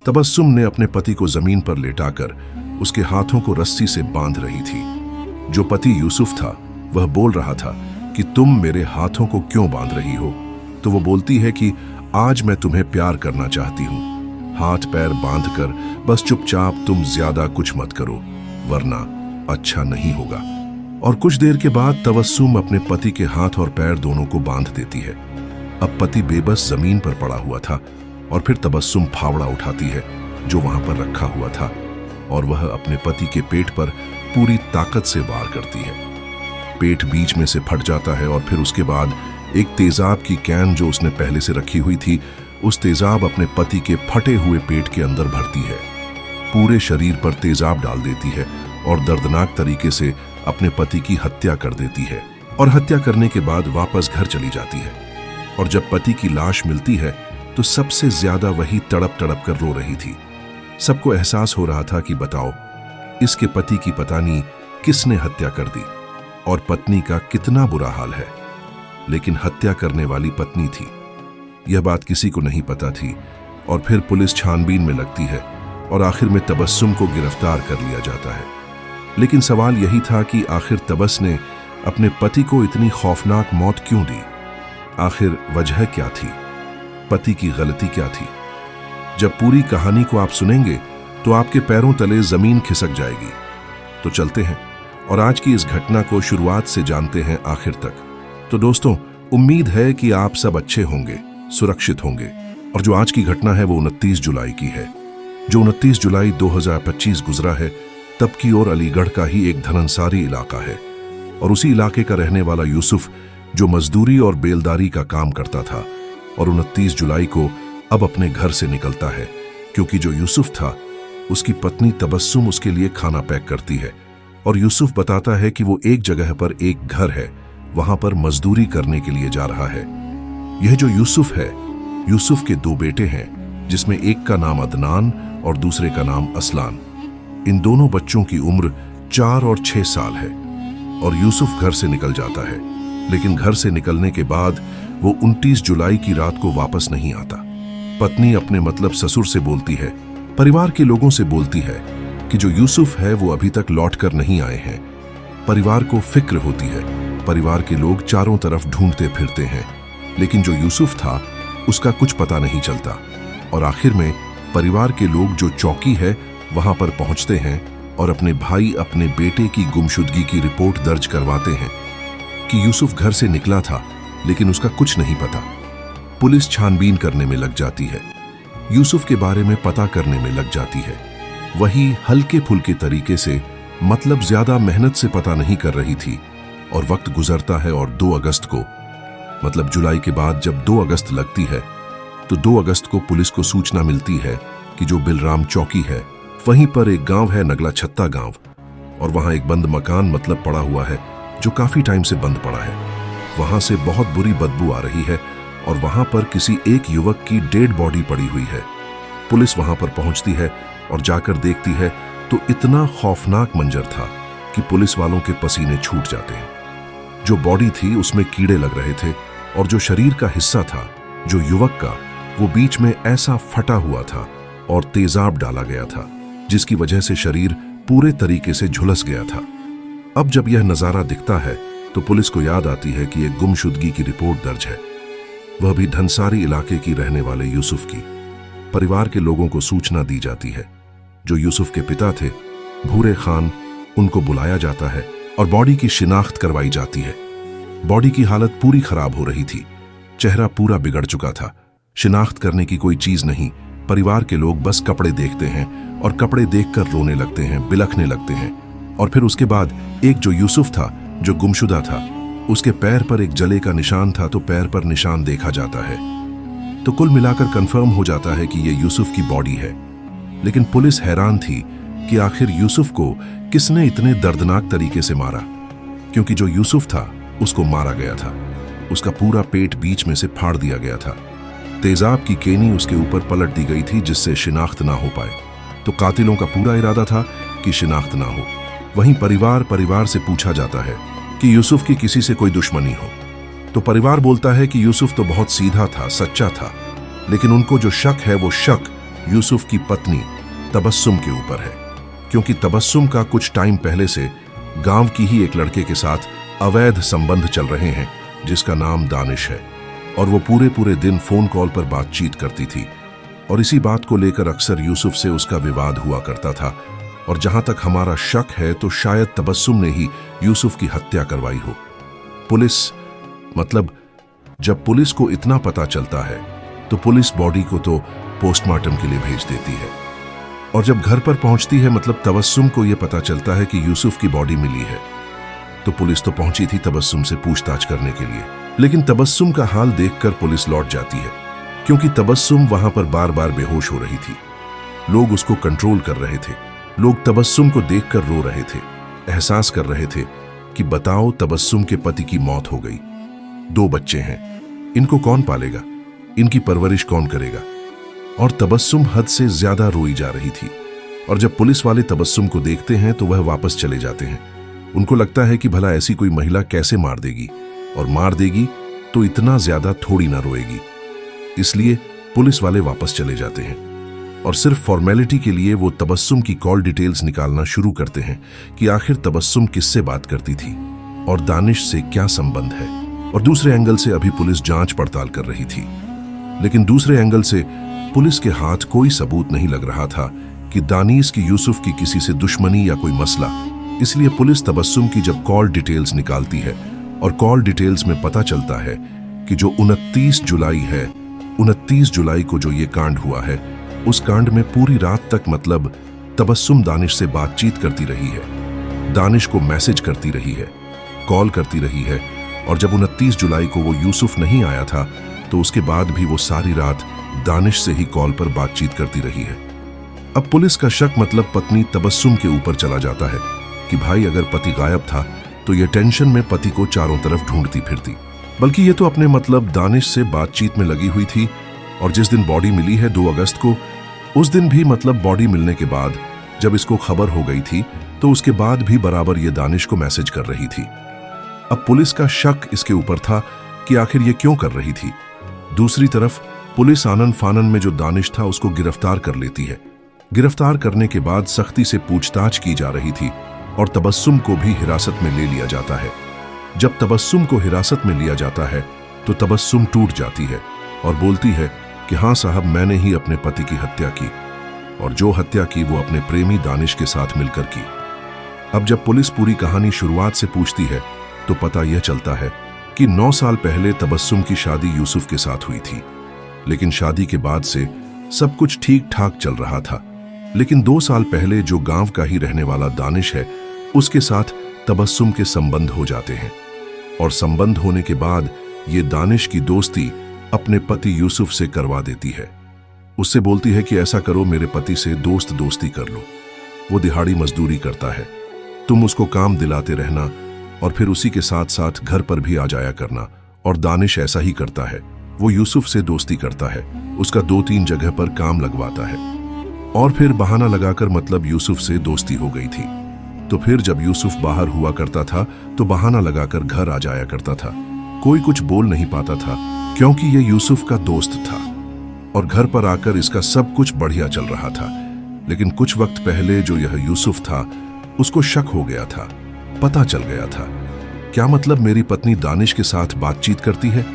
तबस्सुम ने अपने पति को जमीन पर लेटाकर उसके हाथों को रस्सी से बांध रही थी। जो पति यूसुफ था वह बोल रहा था कि तुम मेरे हाथों को क्यों बांध रही हो? तो वो बोलती है कि आज मैं तुम्हें प्यार करना चाहती हूँ। हाथ पैर बांधकर बस चुपचाप तुम ज्यादा कुछ मत करो, वरना अच्छा नहीं होगा। और कुछ देर के बाद तबस्सुम अपने पति के हाथ और पैर दोनों को बांध देती है। अब पति बेबस जमीन पर पड़ा हुआ था और फिर तबस्सुम फावड़ा उठाती है जो वहां पर रखा हुआ था और वह अपने पति के पेट पर पूरी ताकत से वार करती है। पेट बीच में से फट जाता है और फिर उसके बाद एक तेजाब की कैन जो उसने पहले से रखी हुई थी, उस तेजाब अपने पति के फटे हुए पेट के अंदर भरती है। पूरे शरीर पर तेजाब डाल देती है और दर्दनाक तरीके से अपने पति की हत्या कर देती है। और हत्या करने के बाद वापस घर चली जाती है। और जब पति की लाश मिलती है तो सबसे ज्यादा वही तड़प तड़प कर रो रही थी। सबको एहसास हो रहा था कि बताओ इसके पति की पता नहीं किसने हत्या कर दी और पत्नी का कितना बुरा हाल है। लेकिन हत्या करने वाली पत्नी थी, यह बात किसी को नहीं पता थी। और फिर पुलिस छानबीन में लगती है और आखिर में तबस्सुम को गिरफ्तार कर लिया जाता है। लेकिन सवाल यही था कि आखिर तबस ने अपने पति को इतनी खौफनाक मौत क्यों दी? आखिर वजह क्या थी? पति की गलती क्या थी? जब पूरी कहानी को आप सुनेंगे तो आपके पैरों तले जमीन खिसक जाएगी। तो चलते हैं और आज की इस घटना को शुरुआत से जानते हैं आखिर तक। तो दोस्तों, उम्मीद है कि आप सब अच्छे होंगे, सुरक्षित होंगे। और जो आज की घटना है वो 29 जुलाई की है। जो 29 जुलाई 2025 गुजरा है तब की ओर अलीगढ़ का ही एक धनंसारी इलाका है। और उसी इलाके का रहने वाला यूसुफ जो मजदूरी और बेलदारी का काम करता था और 29 जुलाई को अब अपने घर से निकलता है, क्योंकि जो यूसुफ था उसकी पत्नी तबस्सुम उसके लिए खाना पैक करती है। और यूसुफ बताता है कि वो एक जगह पर एक घर है, वहां पर मजदूरी करने के लिए जा रहा है। यह जो यूसुफ है, यूसुफ के दो बेटे हैं, जिसमें एक का नाम अदनान और दूसरे का नाम असलान। इन दोनों बच्चों की उम्र 4 और 6 साल है। और यूसुफ घर से निकल जाता है, लेकिन घर से निकलने के बाद वो 29 जुलाई की रात को वापस नहीं आता। पत्नी अपने मतलब ससुर से बोलती है, परिवार के लोगों से बोलती है कि जो यूसुफ है वो अभी तक लौट कर नहीं आए हैं। परिवार को फिक्र होती है। परिवार के लोग चारों तरफ ढूंढते फिरते हैं, लेकिन जो यूसुफ था उसका कुछ पता नहीं चलता। और आखिर में परिवार के लोग जो चौकी है वहां पर पहुंचते हैं और अपने भाई अपने बेटे की गुमशुदगी की रिपोर्ट दर्ज करवाते हैं कि यूसुफ घर से निकला था, लेकिन उसका कुछ नहीं पता। पुलिस छानबीन करने में लग जाती है, यूसुफ के बारे में पता करने में लग जाती है। वही हल्के फुल्के तरीके से, मतलब ज्यादा मेहनत से पता नहीं कर रही थी। और वक्त गुजरता है और 2 अगस्त को, मतलब जुलाई के बाद जब 2 अगस्त लगती है, तो 2 अगस्त को पुलिस को सूचना मिलती है कि जो बिलराम चौकी है वहीं पर एक गांव है, नगला छत्ता गांव, और वहां एक बंद मकान मतलब पड़ा हुआ है जो काफी टाइम से बंद पड़ा है। वहां से बहुत बुरी बदबू आ रही है और वहां पर किसी एक युवक की डेड बॉडी पड़ी हुई है। पुलिस वहां पर पहुंचती है और जाकर देखती है तो इतना खौफनाक मंजर था कि पुलिस वालों के पसीने छूट जाते हैं। जो बॉडी थी उसमें कीड़े लग रहे थे और जो शरीर का हिस्सा था जो युवक का, वो बीच में ऐसा फटा हुआ था और तेजाब डाला गया था, जिसकी वजह से शरीर पूरे तरीके से झुलस गया था। अब जब यह नजारा दिखता है तो पुलिस को याद आती है कि एक गुमशुदगी की रिपोर्ट दर्ज है, वह भी धनसारी इलाके की रहने वाले यूसुफ की। परिवार के लोगों को सूचना दी जाती है। जो यूसुफ के पिता थे भूरे खान, उनको बुलाया जाता है और बॉडी की शिनाख्त करवाई जाती है। बॉडी की हालत पूरी खराब हो रही थी, चेहरा पूरा बिगड़ चुका था। शिनाख्त करने की कोई चीज नहीं। परिवार के लोग बस कपड़े देखते हैं और कपड़े देखकर रोने लगते हैं, बिलखने लगते हैं। और फिर उसके बाद एक जो यूसुफ था जो गुमशुदा था, उसके पैर पर एक जले का निशान था, तो पैर पर निशान देखा जाता है। तो कुल मिलाकर कंफर्म हो जाता है कि यह यूसुफ की बॉडी है। लेकिन पुलिस हैरान थी कि आखिर यूसुफ को किसने इतने दर्दनाक तरीके से मारा, क्योंकि जो यूसुफ था उसको मारा गया था। उसका पूरा पेट बीच में से फाड़ दिया गया था। तेजाब की केनी उसके ऊपर पलट दी गई थी जिससे शिनाख्त ना हो पाए। तो कातिलों का पूरा इरादा था कि शिनाख्त ना हो। वहीं परिवार से पूछा जाता है कि यूसुफ की किसी से कोई दुश्मनी हो, तो परिवार बोलता है कि यूसुफ तो बहुत सीधा था, सच्चा था, लेकिन उनको जो शक है वो शक यूसुफ की पत्नी तबस्सुम के ऊपर है, क्योंकि तबस्सुम का कुछ टाइम पहले से गांव की ही एक लड़के के साथ अवैध संबंध चल रहे हैं जिसका नाम दानिश है, और वो पूरे पूरे दिन फोन कॉल पर बातचीत करती थी। और इसी बात को लेकर अक्सर यूसुफ से उसका विवाद हुआ करता था। और जहां तक हमारा शक है तो शायद तबस्सुम ने ही यूसुफ की हत्या करवाई हो। जब पुलिस को इतना पता चलता है तो पुलिस बॉडी को तो पोस्टमार्टम के लिए भेज देती है, और जब घर पर पहुंचती है तबस्सुम को यह पता चलता है कि यूसुफ की बॉडी मिली है, तो पुलिस तो पहुंची थी तबस्सुम से पूछताछ करने के लिए। लेकिन तबस्सुम का हाल देखकर पुलिस लौट जाती है, क्योंकि तबस्सुम वहां पर बार बार बेहोश हो रही थी। लोग उसको कंट्रोल कर रहे थे, लोग तबस्सुम को देखकर रो रहे थे, एहसास कर रहे थे कि बताओ तबस्सुम के पति की मौत हो गई, 2 बच्चे हैं, इनको कौन पालेगा, इनकी परवरिश कौन करेगा। और तबस्सुम हद से ज्यादा रोई जा रही थी। और जब पुलिस वाले तबस्सुम को देखते हैं तो वह वापस चले जाते हैं। उनको लगता है कि भला ऐसी कोई महिला कैसे मार देगी, और मार देगी तो इतना ज्यादा थोड़ी ना रोएगी। इसलिए पुलिस वाले वापस चले जाते हैं, और सिर्फ फॉर्मेलिटी के लिए वो तबस्सुम की कॉल डिटेल्स निकालना शुरू करते हैं कि आखिर तबस्सुम किससे बात करती थी और दानिश से क्या संबंध है। और दूसरे एंगल से अभी पुलिस जांच पड़ताल कर रही थी, लेकिन दूसरे एंगल से पुलिस के हाथ कोई सबूत नहीं लग रहा था कि दानिश की यूसुफ की किसी से दुश्मनी या कोई मसला। इसलिए पुलिस तबस्सुम की जब कॉल डिटेल्स निकालती है, और कॉल डिटेल्स में पता चलता है कि जो 29 जुलाई है, 29 जुलाई को जो ये कांड हुआ है, उस कांड में पूरी रात तक तबस्सुम दानिश से बातचीत करती रही है, दानिश को मैसेज करती रही है, कॉल करती रही है। और जब 29 जुलाई को वो यूसुफ नहीं आया था तो उसके बाद भी वो सारी रात दानिश से ही कॉल पर बातचीत करती रही है। अब पुलिस का शक पत्नी तबस्सुम के ऊपर चला जाता है कि भाई अगर पति गायब था तो ये टेंशन में पति को चारों तरफ ढूंढती फिरती, बल्कि ये तो अपने दानिश से बातचीत में लगी हुई थी। और जिस दिन बॉडी मिली है 2 अगस्त को, उस दिन भी बॉडी मिलने के बाद जब इसको खबर हो गई थी तो उसके बाद भी बराबर ये दानिश को मैसेज कर रही थी। अब पुलिस का शक इसके ऊपर था कि आखिर ये क्यों कर रही थी। दूसरी तरफ पुलिस आनन फानन में जो दानिश था उसको गिरफ्तार कर लेती है। गिरफ्तार करने के बाद सख्ती से पूछताछ की जा रही थी, और तबस्सुम को भी हिरासत में ले लिया जाता है। जब तबस्सुम को हिरासत में लिया जाता है तो तबस्सुम टूट जाती है और बोलती है कि हाँ साहब, मैंने ही अपने पति की हत्या की, और जो हत्या की वो अपने प्रेमी दानिश के साथ मिलकर की। अब जब पुलिस पूरी कहानी शुरुआत से पूछती है तो पता यह चलता है कि 9 साल पहले तबस्सुम की शादी यूसुफ के साथ हुई थी, लेकिन शादी के बाद से सब कुछ ठीक ठाक चल रहा था। लेकिन 2 साल पहले जो गांव का ही रहने वाला दानिश है, उसके साथ तबस्सुम के संबंध हो जाते हैं, और संबंध होने के बाद ये दानिश की दोस्ती अपने पति यूसुफ से करवा देती है। उससे बोलती है कि ऐसा करो, मेरे पति से दोस्ती कर लो, वो दिहाड़ी मजदूरी करता है, तुम उसको काम दिलाते रहना, और फिर उसी के साथ साथ घर पर भी आ जाया करना। और दानिश ऐसा ही करता है, वो यूसुफ से दोस्ती करता है, उसका 2-3 जगह पर काम लगवाता है, और फिर बहाना लगाकर यूसुफ से दोस्ती हो गई थी। तो फिर जब यूसुफ बाहर हुआ करता था तो बहाना लगाकर घर आ जाया करता था। कोई कुछ बोल नहीं पाता था क्योंकि ये यूसुफ का दोस्त था, और घर पर आकर इसका सब कुछ बढ़िया चल रहा था। लेकिन कुछ वक्त पहले जो यह यूसुफ था, उसको शक हो गया था, पता चल गया था, क्या मेरी पत्नी दानिश के साथ बातचीत करती है,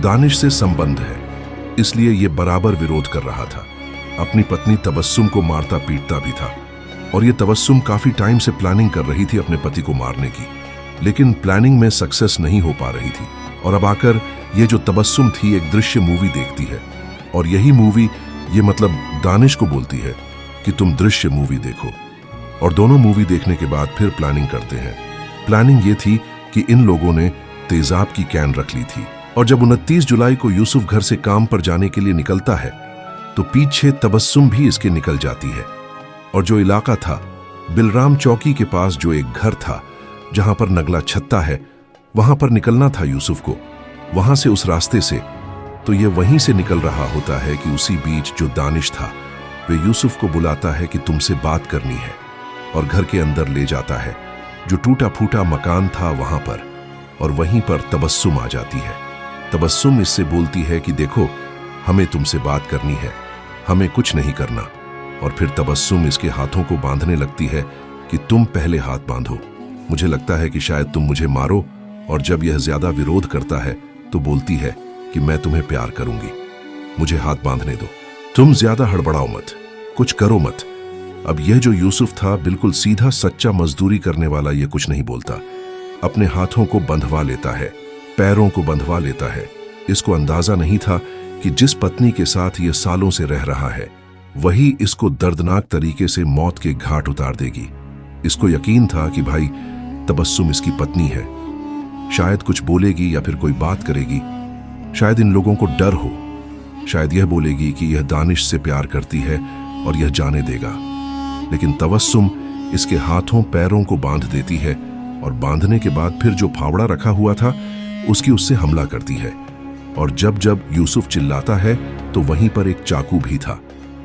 दानिश से संबंध है, इसलिए ये बराबर विरोध कर रहा था। अपनी पत्नी तबस्सुम को मारता पीटता भी था, और ये तबस्सुम काफी टाइम से प्लानिंग कर रही थी अपने पति को मारने की, लेकिन प्लानिंग में सक्सेस नहीं हो पा रही थी। और अब आकर ये जो तबस्सुम थी एक दृश्य मूवी देखती है, और यही मूवी ये दानिश को बोलती है कि तुम दृश्य मूवी देखो। और दोनों मूवी देखने के बाद फिर प्लानिंग करते हैं। प्लानिंग ये थी कि इन लोगों ने तेजाब की कैन रख ली थी, और जब 29 जुलाई को यूसुफ घर से काम पर जाने के लिए निकलता है तो पीछे तबस्सुम भी इसके निकल जाती है। और जो इलाका था बिलराम चौकी के पास, जो एक घर था जहां पर नगला छत्ता है, वहां पर निकलना था यूसुफ को, वहां से उस रास्ते से। तो ये वहीं से निकल रहा होता है कि उसी बीच जो दानिश था वे यूसुफ को बुलाता है कि तुमसे बात करनी है, और घर के अंदर ले जाता है जो टूटा फूटा मकान था वहां पर, और वहीं पर तबस्सुम आ जाती है। तबस्सुम इससे बोलती है कि देखो, हमें तुमसे बात करनी है, हमें कुछ नहीं करना। और फिर तबस्सुम इसके हाथों को बांधने लगती है कि तुम पहले हाथ बांधो, मुझे लगता है कि शायद तुम मुझे मारो। और जब यह ज्यादा विरोध करता है तो बोलती है कि मैं तुम्हें प्यार करूंगी, मुझे हाथ बांधने दो, तुम ज्यादा हड़बड़ाओ मत, कुछ करो मत। अब यह जो यूसुफ था, बिल्कुल सीधा सच्चा मजदूरी करने वाला, यह कुछ नहीं बोलता, अपने हाथों को बंधवा लेता है, पैरों को बंधवा लेता है। इसको अंदाजा नहीं था कि जिस पत्नी के साथ यह सालों से रह रहा है वही इसको दर्दनाक तरीके से मौत के घाट उतार देगी। इसको यकीन था कि भाई तबस्सुम इसकी पत्नी है, शायद कुछ बोलेगी या फिर कोई बात करेगी, शायद इन लोगों को डर हो, शायद यह बोलेगी कि यह दानिश से प्यार करती है और यह जाने देगा। लेकिन तबस्सुम इसके हाथों पैरों को बांध देती है और बांधने के बाद फिर जो फावड़ा रखा हुआ था उसकी उससे हमला करती है। और जब जब यूसुफ चिल्लाता है तो वहीं पर एक चाकू भी था,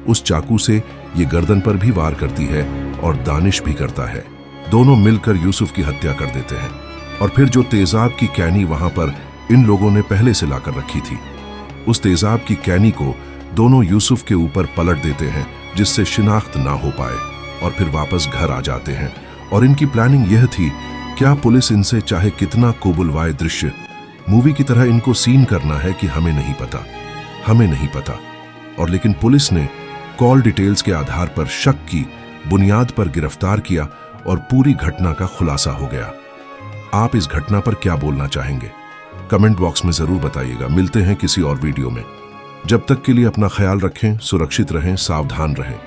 उस चाकू से ये गर्दन पर भी वार करती है और दानिश भी करता है। दोनों मिलकर यूसुफ की हत्या कर देते हैं। और फिर जो तेजाब की कैनी वहां पर इन लोगों ने पहले से लाकर रखी थी, उस तेजाब की कैनी को दोनों यूसुफ के ऊपर पलट देते हैं जिससे शिनाख्त ना हो पाए, और फिर वापस घर आ जाते हैं। और इनकी प्लानिंग यह थी, क्या पुलिस इनसे चाहे कितना कोबुलवाए दृश्य मूवी की तरह इनको सीन करना है कि हमें नहीं पता, हमें नहीं पता। और लेकिन पुलिस ने कॉल डिटेल्स के आधार पर शक की बुनियाद पर गिरफ्तार किया और पूरी घटना का खुलासा हो गया। आप इस घटना पर क्या बोलना चाहेंगे? कमेंट बॉक्स में जरूर बताइएगा। मिलते हैं किसी और वीडियो में। जब तक के लिए अपना ख्याल रखें, सुरक्षित रहें, सावधान रहें।